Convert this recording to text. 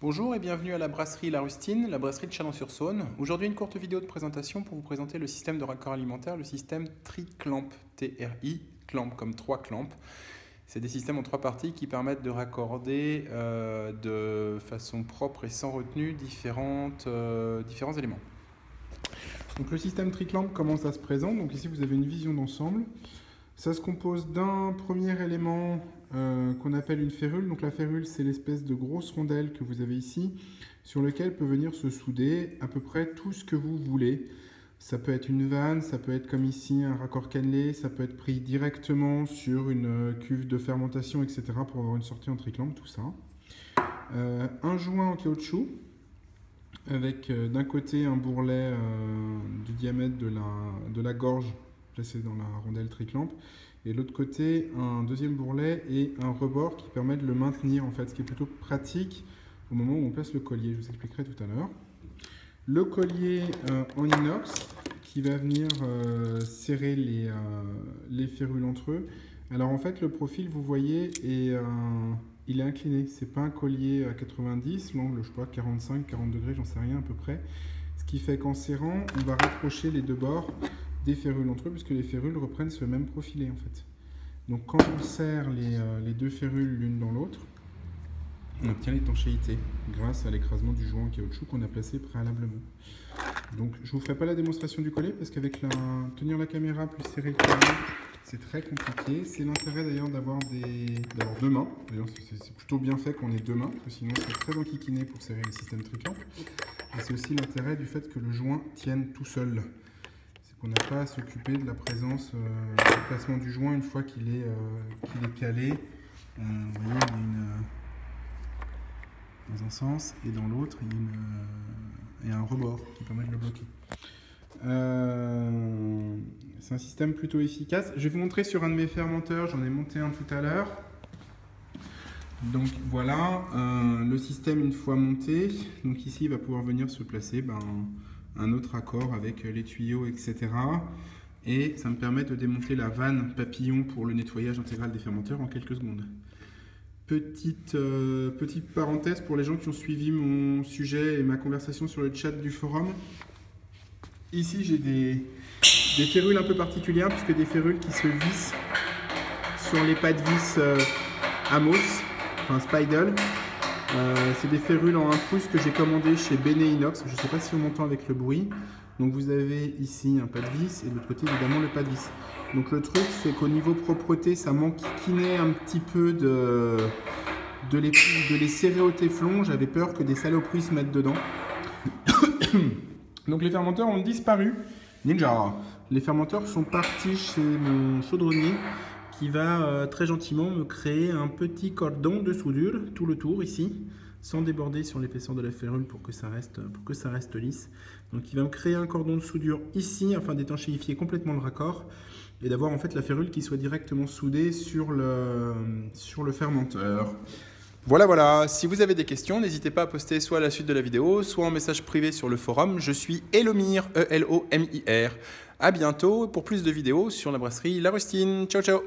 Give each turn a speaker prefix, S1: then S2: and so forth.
S1: Bonjour et bienvenue à la brasserie La Rustine, la brasserie de Chalon-sur-Saône. Aujourd'hui, une courte vidéo de présentation pour vous présenter le système de raccord alimentaire, le système Tri-Clamp, T-R-I, clamp comme 3 clamps. C'est des systèmes en 3 parties qui permettent de raccorder de façon propre et sans retenue différents éléments. Donc le système Tri-Clamp, comment ça se présente? Donc ici vous avez une vision d'ensemble. Ça se compose d'un premier élément qu'on appelle une férule. Donc la férule, c'est l'espèce de grosse rondelle que vous avez ici, sur lequel peut venir se souder à peu près tout ce que vous voulez. Ça peut être une vanne, ça peut être comme ici un raccord cannelé, ça peut être pris directement sur une cuve de fermentation, etc. pour avoir une sortie en triclamp, tout ça. Un joint en caoutchouc, avec d'un côté un bourrelet du diamètre de la gorge placé dans la rondelle triclamp, et de l'autre côté un deuxième bourrelet et un rebord qui permet de le maintenir, en fait, ce qui est plutôt pratique au moment où on place le collier. Je vous expliquerai tout à l'heure. Le collier en inox qui va venir serrer les férules entre eux. Alors en fait le profil, vous voyez, il est incliné. C'est pas un collier à 90, l'angle je sais pas 45, 40 degrés, j'en sais rien à peu près. Ce qui fait qu'en serrant, on va rapprocher les deux bords des férules entre eux, puisque les férules reprennent ce même profilé en fait. Donc quand on serre les deux férules l'une dans l'autre, on obtient l'étanchéité grâce à l'écrasement du joint en caoutchouc qu'on a placé préalablement. Donc je ne vous ferai pas la démonstration du collet parce qu'avec tenir la caméra plus serrer le collier, c'est très compliqué. C'est l'intérêt d'ailleurs d'avoir deux mains. D'ailleurs c'est plutôt bien fait qu'on ait deux mains, parce que sinon c'est très enquiquiné pour serrer les systèmes Tri-Clamp. Et c'est aussi l'intérêt du fait que le joint tienne tout seul. C'est qu'on n'a pas à s'occuper de la présence, du placement du joint une fois qu'il est calé. Vous voyez, il y a dans un sens et dans l'autre il y a un rebord qui permet de le bloquer. C'est un système plutôt efficace. Je vais vous montrer sur un de mes fermenteurs, j'en ai monté un tout à l'heure. Donc voilà, le système une fois monté, donc ici il va pouvoir venir se placer un autre raccord avec les tuyaux, etc. Et ça me permet de démonter la vanne papillon pour le nettoyage intégral des fermenteurs en quelques secondes. Petite parenthèse pour les gens qui ont suivi mon sujet et ma conversation sur le chat du forum. Ici, j'ai des férules un peu particulières, puisque des férules qui se vissent sur les pas de vis Amos, enfin Speidel. C'est des férules en 1 pouce que j'ai commandées chez Bene Inox. Je ne sais pas si on m'entend avec le bruit. Donc vous avez ici un pas de vis et de l'autre côté évidemment le pas de vis. Donc le truc c'est qu'au niveau propreté ça m'enquiquinait un petit peu de les serrer au téflon. J'avais peur que des saloperies se mettent dedans. Donc les fermenteurs ont disparu. Ninja. Les fermenteurs sont partis chez mon chaudronnier qui va très gentiment me créer un petit cordon de soudure tout le tour ici, sans déborder sur l'épaisseur de la férule pour que ça reste lisse. Donc il va me créer un cordon de soudure ici afin d'étanchéifier complètement le raccord et d'avoir en fait la férule qui soit directement soudée sur le fermenteur. Voilà, si vous avez des questions, n'hésitez pas à poster soit à la suite de la vidéo, soit en message privé sur le forum. Je suis Elomir, E-L-O-M-I-R. À bientôt pour plus de vidéos sur la brasserie La Rustine. Ciao, ciao!